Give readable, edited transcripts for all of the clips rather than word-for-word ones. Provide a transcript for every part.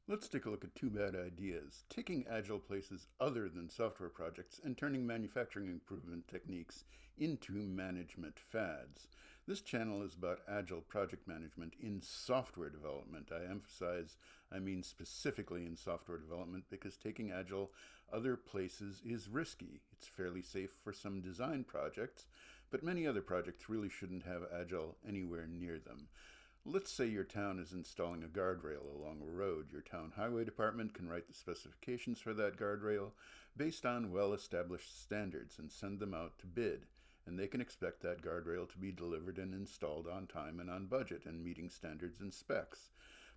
Let's take a look at two bad ideas: taking agile places other than software projects and turning manufacturing improvement techniques into management fads. This channel is about agile project management in software development. I mean specifically in software development, because taking agile other places is risky. It's fairly safe for some design projects, but many other projects really shouldn't have agile anywhere near them. Let's say your town is installing a guardrail along a road. Your town highway department can write the specifications for that guardrail based on well-established standards and send them out to bid. And they can expect that guardrail to be delivered and installed on time and on budget and meeting standards and specs.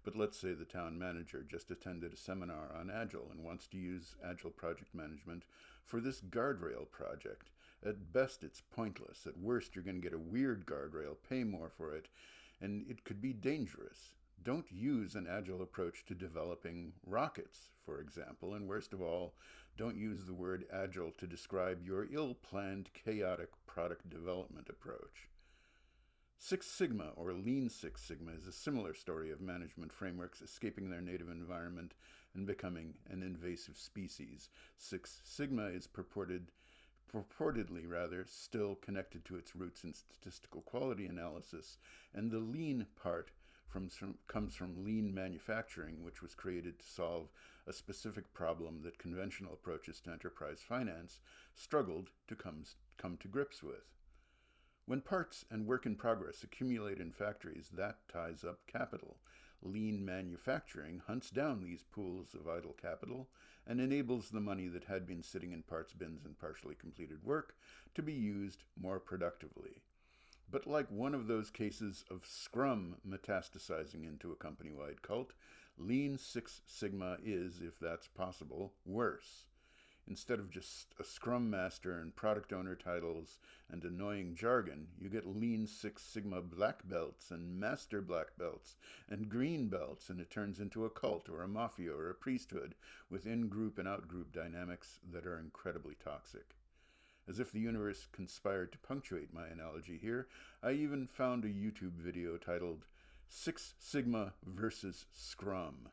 But let's say the town manager just attended a seminar on Agile and wants to use Agile project management for this guardrail project. At best, it's pointless. At worst, you're going to get a weird guardrail, pay more for it, and it could be dangerous. Don't use an agile approach to developing rockets, for example, and worst of all, don't use the word agile to describe your ill-planned, chaotic product development approach. Six Sigma, or Lean Six Sigma, is a similar story of management frameworks escaping their native environment and becoming an invasive species. Six Sigma is purportedly still connected to its roots in statistical quality analysis, and the lean part comes from lean manufacturing, which was created to solve a specific problem that conventional approaches to enterprise finance struggled to come to grips with. When parts and work in progress accumulate in factories, that ties up capital. Lean manufacturing hunts down these pools of idle capital and enables the money that had been sitting in parts bins and partially completed work to be used more productively. But like one of those cases of Scrum metastasizing into a company-wide cult, Lean Six Sigma is, if that's possible, worse. Instead of just a Scrum Master and product owner titles and annoying jargon, you get Lean Six Sigma black belts and master black belts and green belts, and it turns into a cult or a mafia or a priesthood with in-group and out-group dynamics that are incredibly toxic. As if the universe conspired to punctuate my analogy here, I even found a YouTube video titled Six Sigma versus Scrum.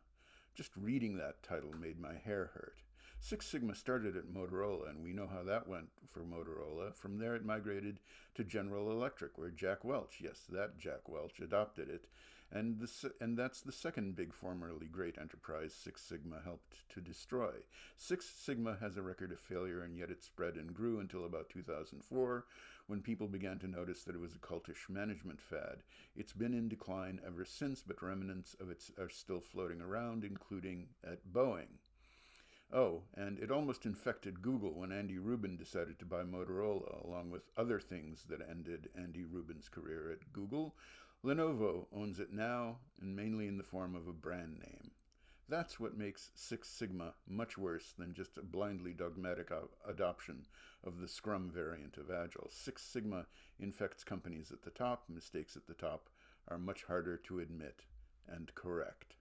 Just reading that title made my hair hurt. Six Sigma started at Motorola, and we know how that went for Motorola. From there it migrated to General Electric, where Jack Welch, yes, that Jack Welch, adopted it. And that's the second big formerly great enterprise Six Sigma helped to destroy. Six Sigma has a record of failure, and yet it spread and grew until about 2004, when people began to notice that it was a cultish management fad. It's been in decline ever since, but remnants of it are still floating around, including at Boeing. Oh, and it almost infected Google when Andy Rubin decided to buy Motorola, along with other things that ended Andy Rubin's career at Google. Lenovo owns it now, and mainly in the form of a brand name. That's what makes Six Sigma much worse than just a blindly dogmatic adoption of the Scrum variant of Agile. Six Sigma infects companies at the top. Mistakes at the top are much harder to admit and correct.